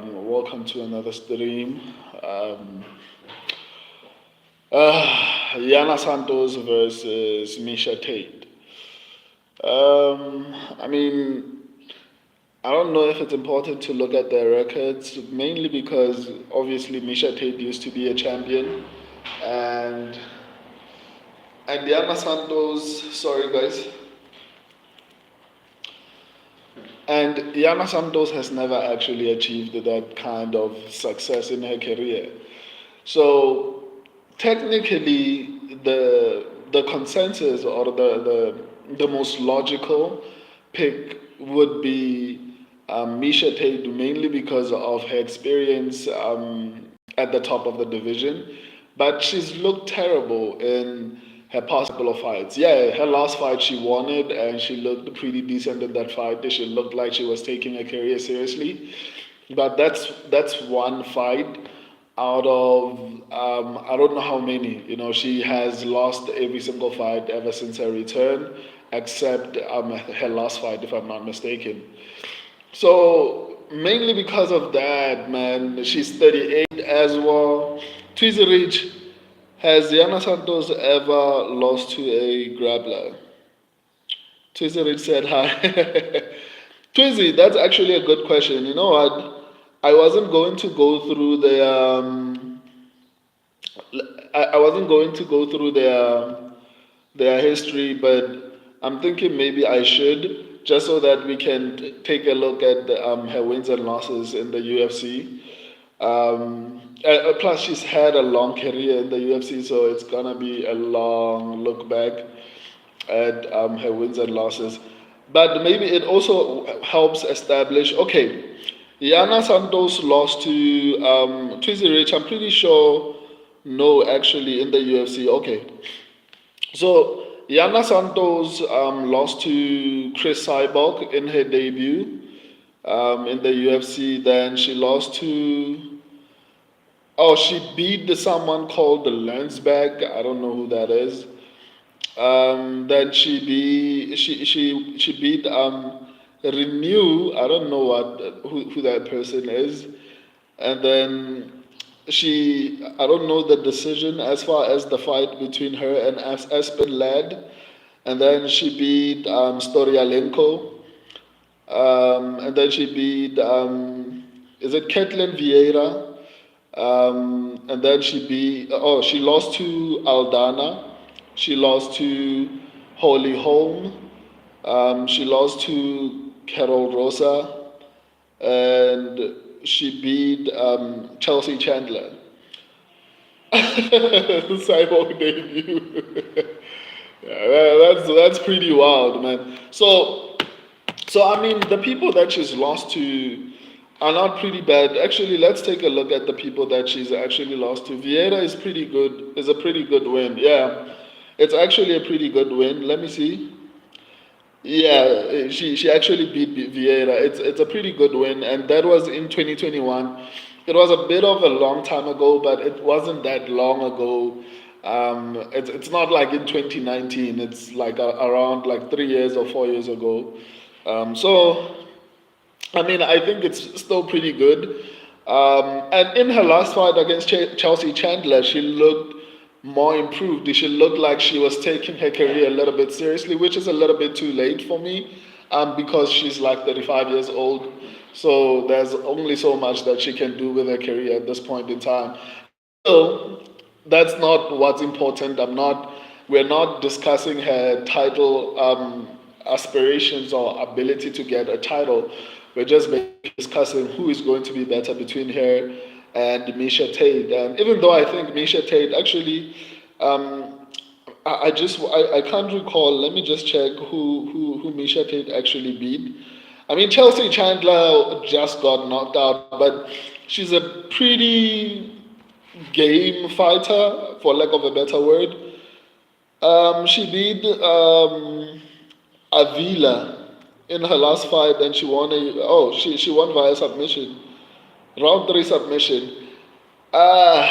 Welcome to another stream. Um, Yana Santos versus Miesha Tate. I mean, I don't know if it's important to look at their records, mainly because obviously Miesha Tate used to be a champion, and Yana Santos. Sorry, guys. And Yana Santos has never actually achieved that kind of success in her career. So technically, the consensus or the most logical pick would be Miesha Tate, mainly because of her experience at the top of the division. But she's looked terrible in her past couple of fights. Yeah, her last fight she won it, and she looked pretty decent in that fight. She looked like she was taking her career seriously. But that's one fight out of I don't know how many. She has lost every single fight ever since her return, except her last fight, if I'm not mistaken. So mainly because of that, man, she's 38 as well. Twizy Rich, has Yana Santos ever lost to a grappler? Twizy Rich said hi. Twizy, that's actually a good question. You know what? I wasn't going to go through I wasn't going to go through their history, but I'm thinking maybe I should, just so that we can take a look at her wins and losses in the UFC. Plus, she's had a long career in the UFC, so it's gonna be a long look back at her wins and losses. But maybe it also helps establish. Okay, Yana Santos lost to Twizy Rich. I'm pretty sure. No, actually, in the UFC. Okay, so Yana Santos lost to Chris Cyborg in her debut in the UFC. Then she lost to. Oh, she beat someone called the Lensback. I don't know who that is. Then she beat Renew. I don't know who that person is. And then I don't know the decision as far as the fight between her and Aspen Ladd. And then she beat Storyalenko. And then she beat is it Caitlin Vieira? And then she lost to Aldana. She lost to Holly Holm. She lost to Carol Rosa. And she beat Chelsea Chandler. Cyborg debut. Yeah, that's pretty wild, man. So I mean, the people that she's lost to are not pretty bad. Actually, let's take a look at the people that she's actually lost to. Vieira is pretty good. Is a pretty good win. Yeah, it's actually a pretty good win. Let me see. Yeah, she actually beat Vieira. It's a pretty good win, and that was in 2021. It was a bit of a long time ago, but it wasn't that long ago. It's not like in 2019. It's like around like 3 years or 4 years ago. So I mean, I think it's still pretty good. And in her last fight against Chelsea Chandler, she looked more improved. She looked like she was taking her career a little bit seriously, which is a little bit too late for me because she's like 35 years old. So there's only so much that she can do with her career at this point in time. Still, that's not what's important. We're not discussing her title aspirations or ability to get a title. We're just discussing who is going to be better between her and Miesha Tate. And even though I think Miesha Tate actually, I can't recall. Let me just check who Miesha Tate actually beat. I mean, Chelsea Chandler just got knocked out, but she's a pretty game fighter, for lack of a better word. She beat Avila in her last fight, and she won via submission, round three submission. Uh,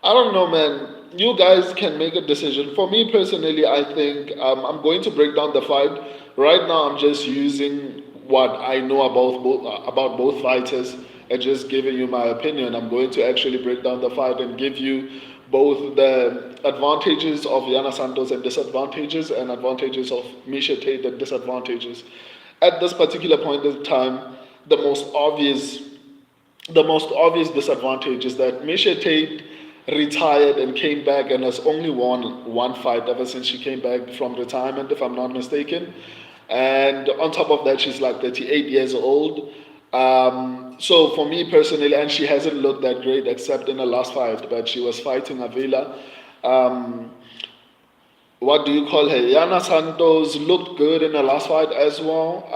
I don't know, man. You guys can make a decision. For me personally, I think I'm going to break down the fight. Right now, I'm just using what I know about both fighters and just giving you my opinion. I'm going to actually break down the fight and give you both the advantages of Yana Santos and disadvantages, and advantages of Miesha Tate and disadvantages. At this particular point in time, the most obvious the most obvious disadvantage is that Miesha Tate retired and came back and has only won one fight ever since she came back from retirement, if I'm not mistaken. And on top of that, she's like 38 years old. So for me personally, and she hasn't looked that great except in the last fight, but she was fighting Avila. Um, what do you call her? Yana Santos looked good in the last fight as well.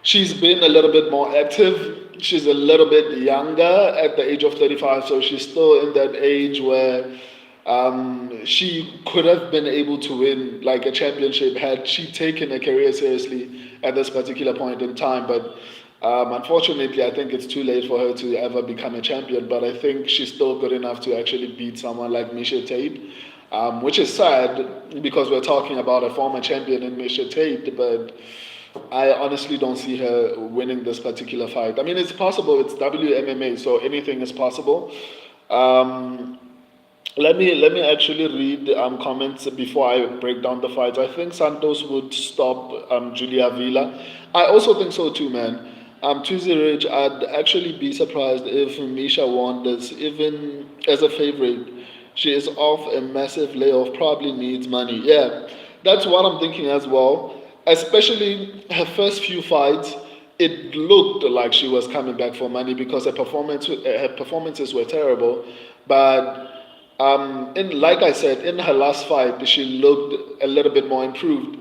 She's been a little bit more active. She's a little bit younger at the age of 35, so she's still in that age where she could have been able to win like a championship had she taken her career seriously at this particular point in time. But unfortunately, I think it's too late for her to ever become a champion. But I think she's still good enough to actually beat someone like Miesha Tate, which is sad because we're talking about a former champion in Miesha Tate, but I honestly don't see her winning this particular fight. I mean, it's possible. It's WMMA, so anything is possible. Um, let me actually read comments before I break down the fight. I think Santos would stop Julia Villa. I also think so too, man. Tuesday Ridge, I'd actually be surprised if Misha won this, even as a favorite. She is off a massive layoff, probably needs money. Yeah, that's what I'm thinking as well. Especially her first few fights, it looked like she was coming back for money because her performances were terrible. But in like I said, in her last fight, she looked a little bit more improved.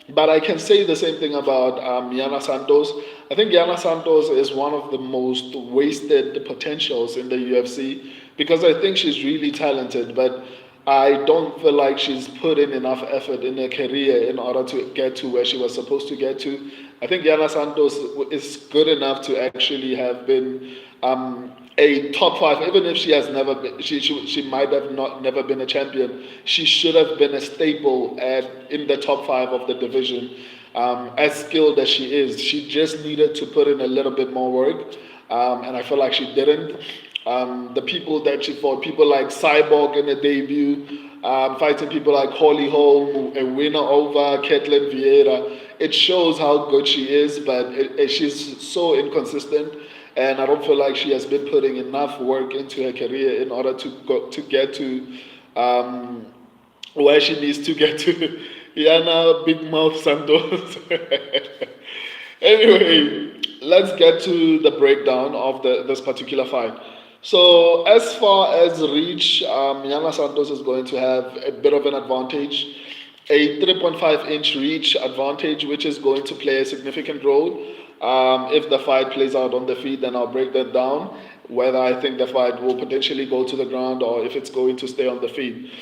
But I can say the same thing about Yana Santos. I think Yana Santos is one of the most wasted potentials in the UFC because I think she's really talented, but I don't feel like she's put in enough effort in her career in order to get to where she was supposed to get to. I think Yana Santos is good enough to actually have been a top five, even if she has never been, she might have not never been a champion. She should have been a staple in the top five of the division. As skilled as she is, she just needed to put in a little bit more work, and I feel like she didn't. The people that she fought, people like Cyborg in the debut, fighting people like Holly Holm, a winner over Ketlin Vieira. It shows how good she is, but she's so inconsistent, and I don't feel like she has been putting enough work into her career in order to get to um, where she needs to get to. Yana Big Mouth Santos. Anyway, let's get to the breakdown of this particular fight. So, as far as reach, Yana Santos is going to have a bit of an advantage, a 3.5-inch reach advantage, which is going to play a significant role. If the fight plays out on the feet, then I'll break that down, whether I think the fight will potentially go to the ground or if it's going to stay on the feet.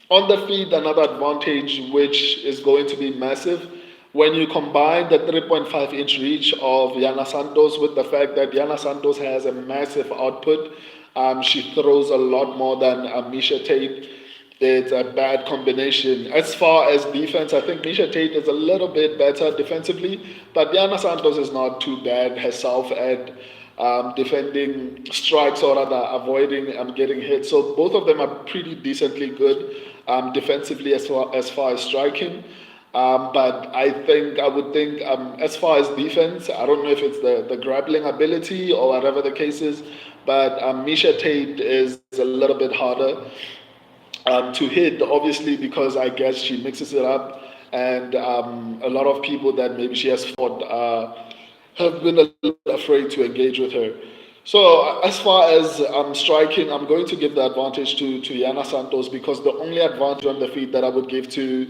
On the feet, another advantage which is going to be massive when you combine the 3.5-inch reach of Yana Santos with the fact that Yana Santos has a massive output. She throws a lot more than Miesha Tate. It's a bad combination. As far as defense, I think Miesha Tate is a little bit better defensively, but Yana Santos is not too bad herself at defending strikes or rather avoiding getting hit. So both of them are pretty decently good defensively as far as striking. But I would think, as far as defense, I don't know if it's the grappling ability or whatever the case is, but Miesha Tate is a little bit harder to hit, obviously, because I guess she mixes it up, and a lot of people that maybe she has fought have been a little bit afraid to engage with her. So as far as striking, I'm going to give the advantage to Yana Santos because the only advantage on the feet that I would give to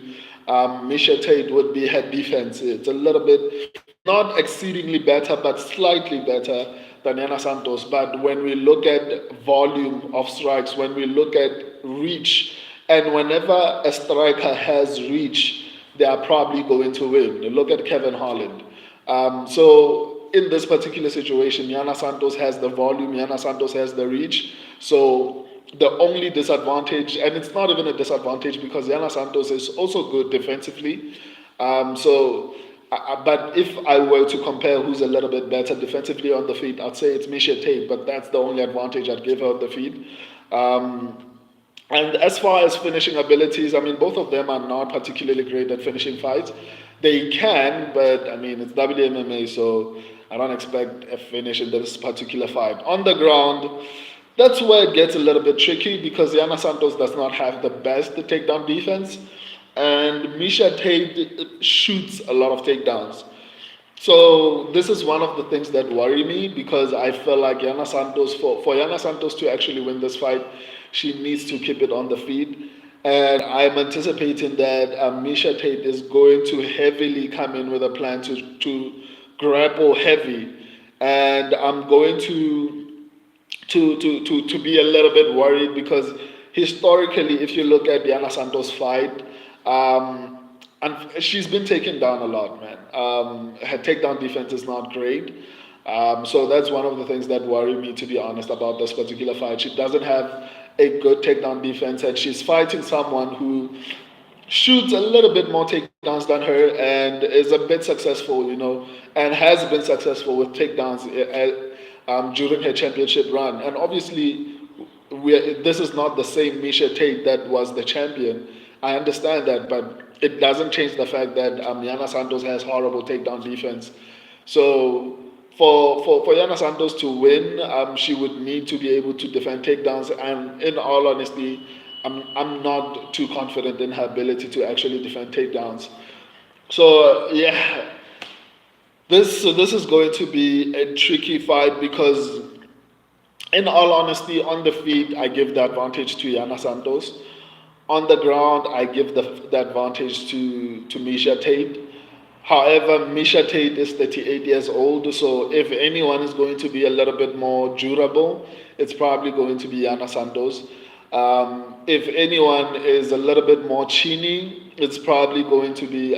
Miesha Tate would be her defense. It's a little bit not exceedingly better, but slightly better than Yana Santos. But when we look at volume of strikes, when we look at reach, and whenever a striker has reach, they are probably going to win. Look at Kevin Holland. So in this particular situation, Yana Santos has the volume, Yana Santos has the reach. So the only disadvantage, and it's not even a disadvantage because Yana Santos is also good defensively. So But if I were to compare who's a little bit better defensively on the feet, I'd say it's Miesha Tate, but that's the only advantage I'd give her on the feet. Um, and as far as finishing abilities, I mean, both of them are not particularly great at finishing fights. They can, but I mean, it's WMMA, so I don't expect a finish in this particular fight. On the ground, that's where it gets a little bit tricky because Yana Santos does not have the best takedown defense, and Miesha Tate shoots a lot of takedowns. So this is one of the things that worry me because I feel like Yana Santos, for Yana Santos to actually win this fight, she needs to keep it on the feet. And I'm anticipating that Miesha Tate is going to heavily come in with a plan to grapple heavy. And I'm going to be a little bit worried because historically, if you look at Yana Santos' fight, and she's been taken down a lot, man. Her takedown defense is not great. So that's one of the things that worry me, to be honest, about this particular fight. She doesn't have a good takedown defense, and she's fighting someone who shoots a little bit more takedowns than her and is a bit successful, and has been successful with takedowns during her championship run. And obviously, this is not the same Miesha Tate that was the champion. I understand that, but it doesn't change the fact that Yana Santos has horrible takedown defense. So for Yana Santos to win, she would need to be able to defend takedowns. And in all honesty, I'm not too confident in her ability to actually defend takedowns. So yeah, this is going to be a tricky fight because, in all honesty, on the feet, I give the advantage to Yana Santos. On the ground, I give the advantage to Miesha Tate. However, Miesha Tate is 38 years old, so if anyone is going to be a little bit more durable, it's probably going to be Yana Santos. If anyone is a little bit more chini, it's probably going to be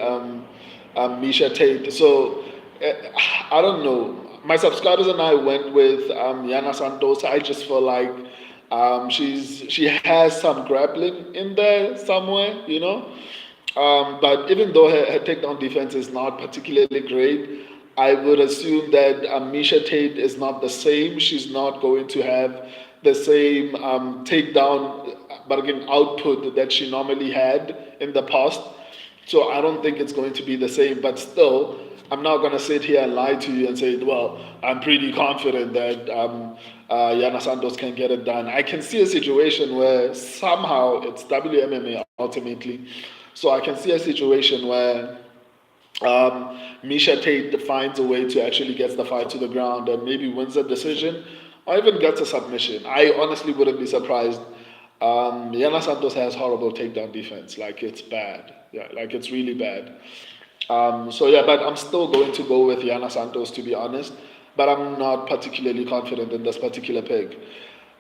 Miesha Tate. So I don't know. My subscribers and I went with Yana Santos. I just feel like she has some grappling in there somewhere. But even though her takedown defense is not particularly great, I would assume that Miesha Tate is not the same. She's not going to have the same takedown bargain output that she normally had in the past. So I don't think it's going to be the same. But still, I'm not going to sit here and lie to you and say, well, I'm pretty confident that Yana Santos can get it done. I can see a situation where somehow it's WMMA ultimately. So I can see a situation where Miesha Tate finds a way to actually get the fight to the ground and maybe wins a decision or even gets a submission. I honestly wouldn't be surprised. Yana Santos has horrible takedown defense. Like, it's bad. Yeah, like, it's really bad. So yeah, but I'm still going to go with Yana Santos, to be honest. But I'm not particularly confident in this particular pick.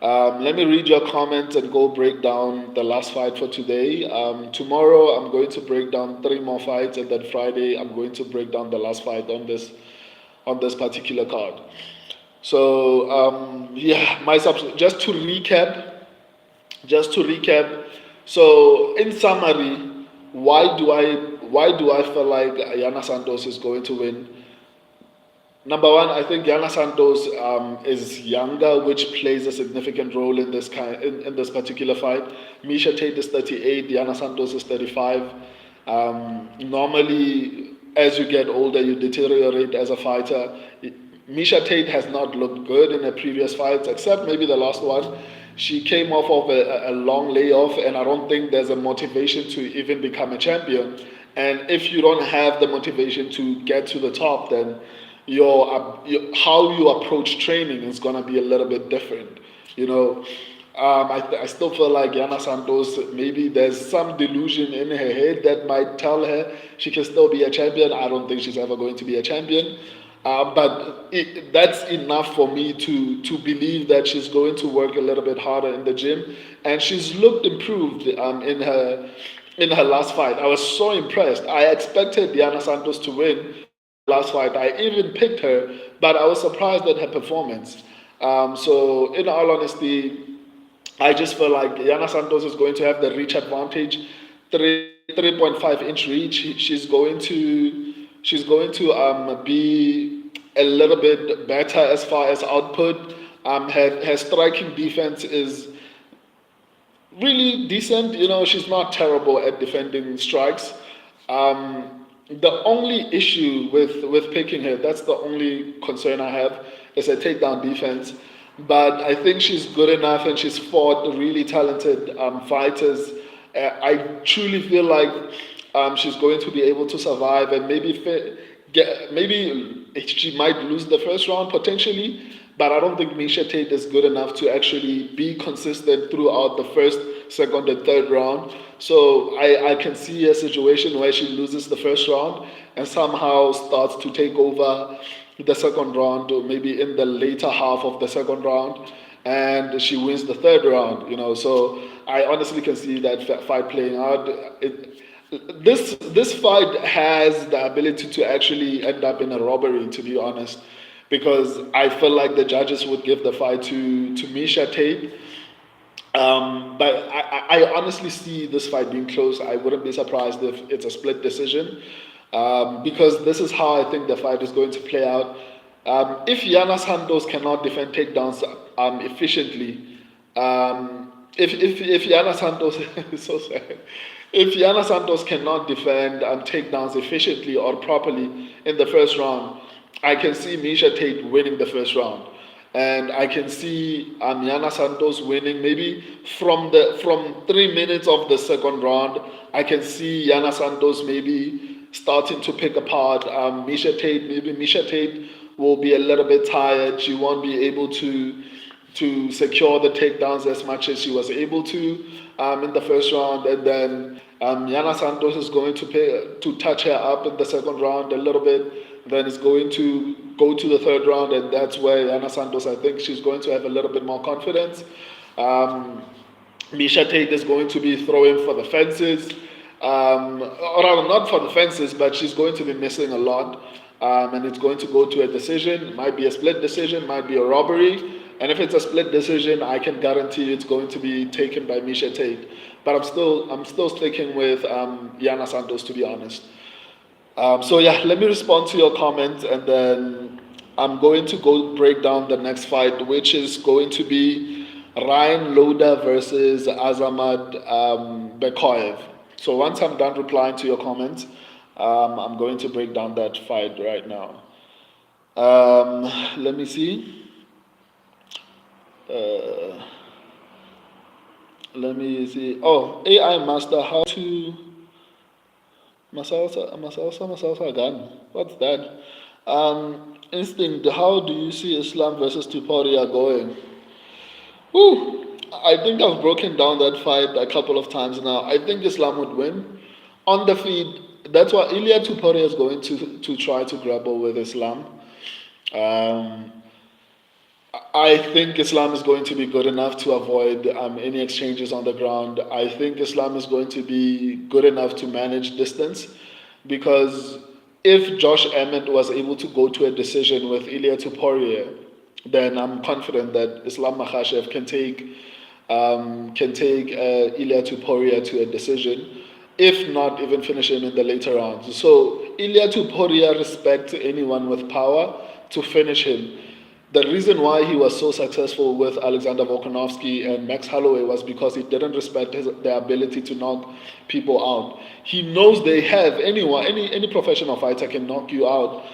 Let me read your comments and go break down the last fight for today. Tomorrow I'm going to break down 3 more fights, and then Friday I'm going to break down the last fight on this particular card. So yeah, just to recap. So in summary, why do I feel like Yana Santos is going to win? Number one, I think Yana Santos is younger, which plays a significant role in this particular fight. Miesha Tate is 38, Yana Santos is 35. Normally, as you get older, you deteriorate as a fighter. Miesha Tate has not looked good in her previous fights, except maybe the last one. She came off of a long layoff, and I don't think there's a motivation to even become a champion. And if you don't have the motivation to get to the top, then how you approach training is going to be a little bit different. You know, I still feel like Yana Santos, maybe there's some delusion in her head that might tell her she can still be a champion. I don't think she's ever going to be a champion. But that's enough for me to believe that she's going to work a little bit harder in the gym, and she's looked improved in her last fight. I was so impressed. I expected Yana Santos to win in her last fight. I even picked her, but I was surprised at her performance. So in all honesty, I just feel like Yana Santos is going to have the reach advantage, 3.5 inch reach. She's going to she's going to be a little bit better as far as output. Her striking defense is really decent. She's not terrible at defending strikes. The only issue with picking her, that's the only concern I have, is a takedown defense. But I think she's good enough, and she's fought really talented fighters. I truly feel like she's going to be able to survive, and maybe she might lose the first round potentially, but I don't think Miesha Tate is good enough to actually be consistent throughout the first, second, and third round. So I can see a situation where she loses the first round and somehow starts to take over the second round, or maybe in the later half of the second round, and she wins the third round. So I honestly can see that fight playing out. This fight has the ability to actually end up in a robbery, to be honest, because I feel like the judges would give the fight to Miesha Tate. But I honestly see this fight being close. I wouldn't be surprised if it's a split decision, because this is how I think the fight is going to play out. If Yana Santos cannot defend takedowns efficiently, if Yana Santos it's so sad. If Yana Santos cannot defend takedowns efficiently or properly in the first round, I can see Miesha Tate winning the first round, and I can see Yana Santos winning maybe from 3 minutes of the second round. I can see Yana Santos maybe starting to pick apart Miesha Tate. Maybe Miesha Tate will be a little bit tired. She won't be able to secure the takedowns as much as she was able to in the first round, and then Yana Santos is going to touch her up in the second round a little bit. Then it's going to go to the third round, and that's where Yana Santos, I think she's going to have a little bit more confidence. Miesha Tate is going to be throwing for the fences, or rather not for the fences, but she's going to be missing a lot, and it's going to go to a decision. It might be a split decision, might be a robbery. And if it's a split decision, I can guarantee it's going to be taken by Miesha Tate. But I'm still sticking with Yana Santos, to be honest. So yeah, let me respond to your comment, and then I'm going to go break down the next fight, which is going to be Ryan Loda versus Azamad Bekoyev. So once I'm done replying to your comments, I'm going to break down that fight right now. Let me see. Let me see. Oh, AI Master, how to Masalsa Gun. What's that? Instinct, how do you see Islam versus Tuporia going? Whew, I think I've broken down that fight a couple of times now. I think Islam would win. On the feet, that's why Ilya Tuporia is going to try to grapple with Islam. I think Islam is going to be good enough to avoid any exchanges on the ground. I think Islam is going to be good enough to manage distance, because if Josh Emmett was able to go to a decision with Ilya Tuporia, then I'm confident that Islam Makhachev can take Ilya Tuporia to a decision, if not even finish him in the later rounds. So Ilya Tuporia respects anyone with power to finish him. The reason why he was so successful with Alexander Volkanovski and Max Holloway was because he didn't respect their ability to knock people out. He knows they have any professional fighter can knock you out,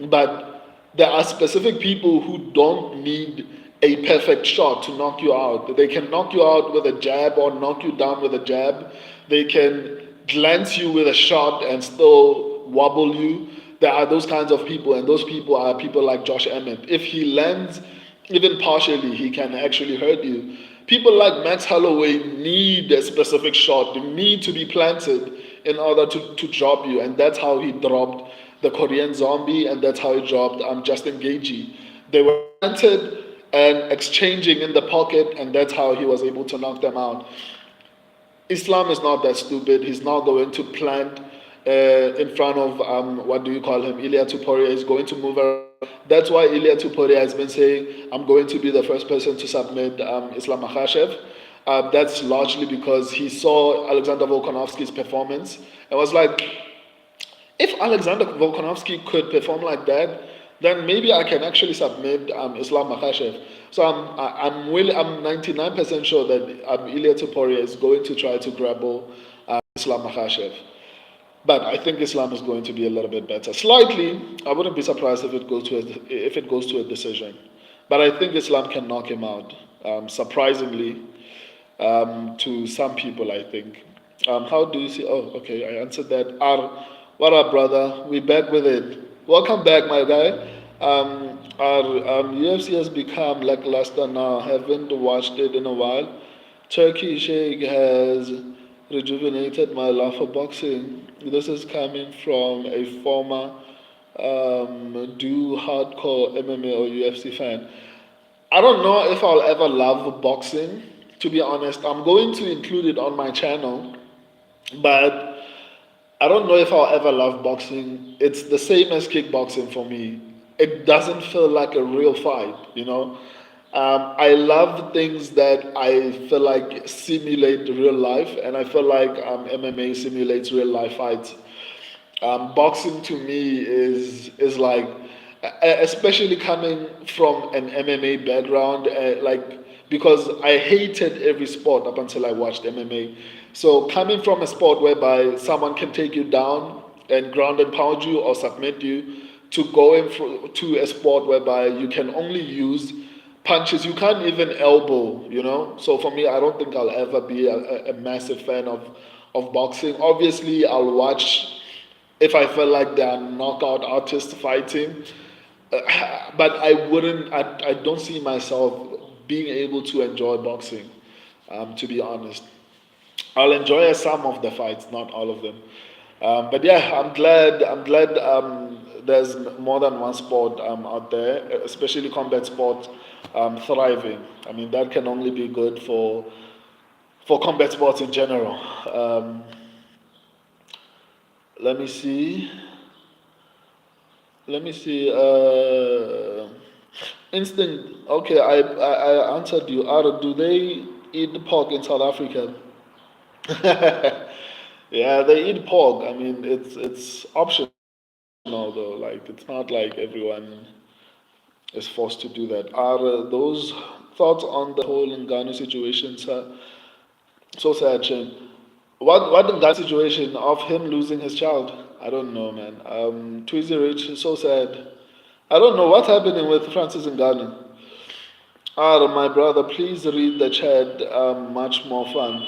but there are specific people who don't need a perfect shot to knock you out. They can knock you out with a jab or knock you down with a jab. They can glance you with a shot and still wobble you. There are those kinds of people, and those people are people like Josh Emmett. If he lands even partially, he can actually hurt you. People like Max Holloway need a specific shot. They need to be planted in order to drop you, and that's how he dropped the Korean Zombie, and that's how he dropped Justin Gaethje. They were planted and exchanging in the pocket, and that's how he was able to knock them out. Islam is not that stupid. He's not going to plant in front of what do you call him? Ilya Tuporia is going to move around. That's why Ilya Tuporia has been saying, "I'm going to be the first person to submit Islam Makhachev." That's largely because he saw Alexander Volkanovski's performance and was like, If Alexander Volkanovski could perform like that, then maybe I can actually submit Islam Makhachev. So I'm 99% sure that Ilia Topuria is going to try to grapple Islam Makhachev. But I think Islam is going to be a little bit better. Slightly, I wouldn't be surprised if it goes to a decision. But I think Islam can knock him out. Surprisingly, to some people, I think. How do you see? Oh, okay, I answered that. What up, brother? We back with it. Welcome back, my guy. Our UFC has become lackluster now. Haven't watched it in a while. Turkey Sheikh has rejuvenated my love for boxing. This is coming from a former do hardcore MMA or UFC fan. I don't know if I'll ever love boxing. To be honest, I'm going to include it on my channel, but I don't know if I'll ever love boxing. It's the same as kickboxing for me. It doesn't feel like a real fight, you know. I love things that I feel like simulate real life, and I feel like MMA simulates real life fights. Boxing to me is like, especially coming from an MMA background, like because I hated every sport up until I watched MMA. So coming from a sport whereby someone can take you down and ground and pound you or submit you, to going to a sport whereby you can only use punches, you can't even elbow, you know. So for me, I don't think I'll ever be a massive fan of boxing. Obviously, I'll watch if I feel like they are knockout artists fighting. But I wouldn't. I don't see myself being able to enjoy boxing. To be honest, I'll enjoy some of the fights, not all of them. But yeah, I'm glad. I'm glad there's more than one sport out there, especially combat sport, thriving. I mean, that can only be good for combat sports in general. Um, let me see. Let me see. Instinct. Okay, I answered you. Do they eat pork in South Africa? Yeah, they eat pork. I mean, it's optional though. Like it's not like everyone is forced to do that. Are those thoughts on the whole Ngannou situation, sir? So sad, Shane. What Ngannou situation of him losing his child? I don't know, man. Tweezy Rich is so sad. I don't know what's happening with Francis Ngannou. My brother, please read the chat. Much more fun.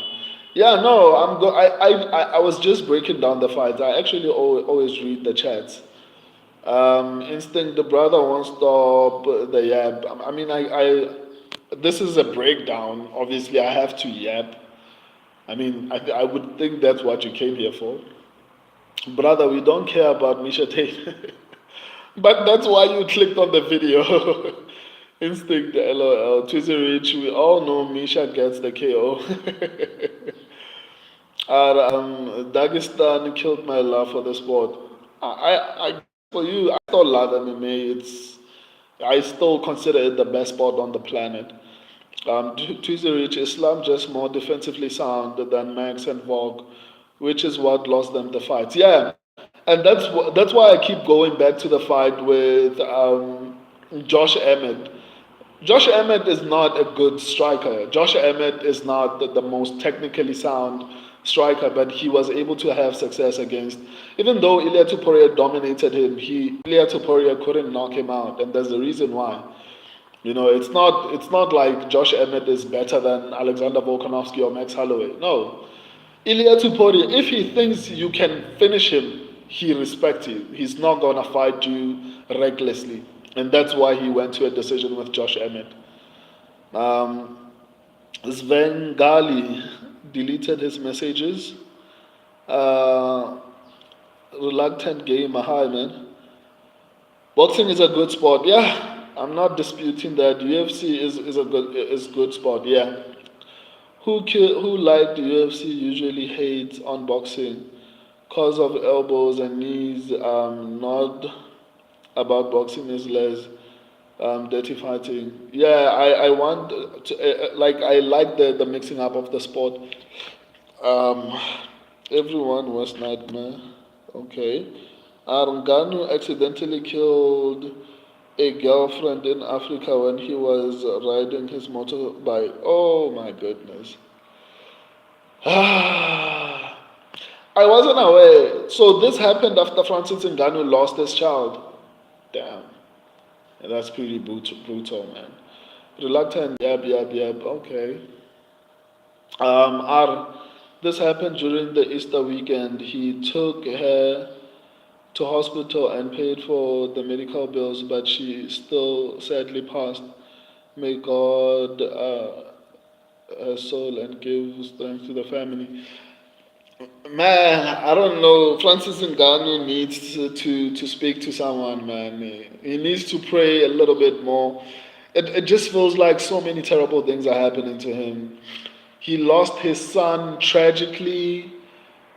Yeah, no, I was just breaking down the fights. I actually always read the chats. Instinct, the brother won't stop the yap. I mean, this is a breakdown. Obviously, I have to yap. I mean, I would think that's what you came here for. Brother, we don't care about Miesha Tate. But that's why you clicked on the video. Instinct, LOL, Twizy Rich, we all know Misha gets the KO. Dagestan killed my love for the sport. For you, I still love MMA. I still consider it the best sport on the planet. Twizy Rich, Islam just more defensively sound than Max and Vogue, which is what lost them the fights. Yeah, and that's why I keep going back to the fight with Josh Emmett. Josh Emmett is not a good striker. Josh Emmett is not the most technically sound striker, but he was able to have success against. Even though Ilia Topuria dominated him, Ilia Topuria couldn't knock him out, and there's a reason why. You know, it's not like Josh Emmett is better than Alexander Volkanovski or Max Holloway. No, Ilia Topuria, if he thinks you can finish him, he respects you. He's not gonna fight you recklessly, and that's why he went to a decision with Josh Emmett. Um, Sven Gali deleted his messages. Uh, Reluctant gamer, hi man. Boxing is a good sport. Yeah, I'm not disputing that. UFC is good sport. Yeah. Who liked UFC usually hates on boxing cause of elbows and knees. Not about boxing is less dirty fighting. Yeah, I want to like I like the mixing up of the sport. Um, Everyone was nightmare. Okay. Arnganu accidentally killed a girlfriend in Africa when he was riding his motorbike. Oh my goodness. I wasn't aware. So this happened after Francis Ngannou lost his child. Damn. That's pretty brutal, man. Reluctant, yep, yep, yep. Okay. This happened during the Easter weekend. He took her to hospital and paid for the medical bills, but she still sadly passed. May God her soul and give strength to the family. Man, I don't know. Francis Ngannou needs to speak to someone, man. He needs to pray a little bit more. It just feels like so many terrible things are happening to him. He lost his son tragically.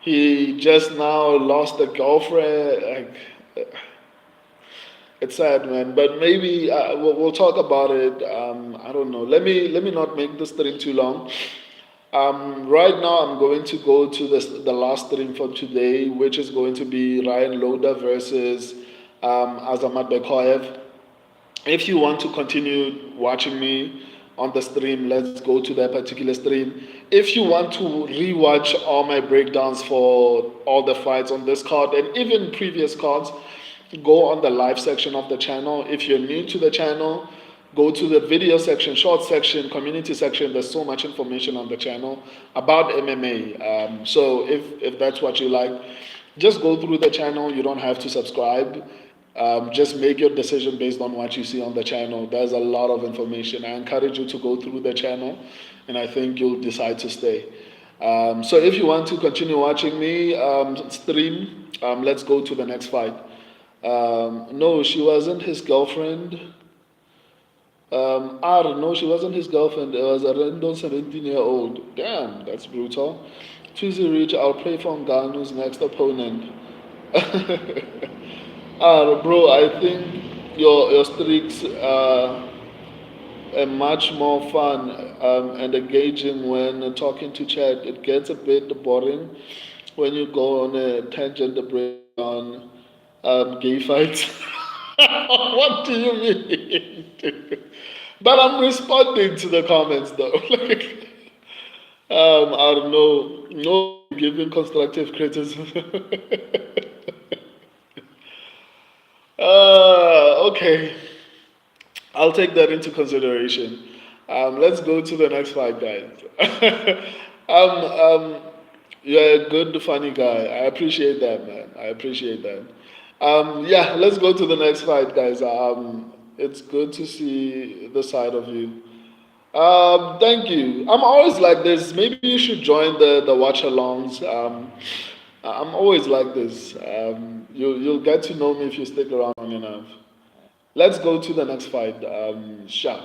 He just now lost a girlfriend. It's sad, man. But maybe we'll talk about it. I don't know. Let me not make this stream too long. Right now, I'm going to go to the last stream for today, which is going to be Ryan Loda versus Azamat Bekoyev. If you want to continue watching me on the stream, let's go to that particular stream. If you want to rewatch all my breakdowns for all the fights on this card and even previous cards, go on the live section of the channel. If you're new to the channel, go to the video section, short section, community section. There's so much information on the channel about MMA. So if that's what you like, just go through the channel. You don't have to subscribe. Just make your decision based on what you see on the channel. There's a lot of information. I encourage you to go through the channel, and I think you'll decide to stay. So if you want to continue watching me stream, let's go to the next fight. No, she wasn't his girlfriend. No, she wasn't his girlfriend. It was a random 17-year-old. Damn, that's brutal. Tuesday Reach, I'll pray for Ngannou's next opponent. Bro, I think your streaks are much more fun and engaging when talking to chat. It gets a bit boring when you go on a tangent to break on gay fights. What do you mean? But I'm responding to the comments though. Like, I don't know. No giving constructive criticism. Okay. I'll take that into consideration. Let's go to the next fight, guys. um, um, you're a good, funny guy. I appreciate that, man. I appreciate that. Yeah, let's go to the next fight, guys. It's good to see the side of you. Thank you. I'm always like this. Maybe you should join the watch alongs. I'm always like this. You'll get to know me if you stick around long enough. Let's go to the next fight. Sha.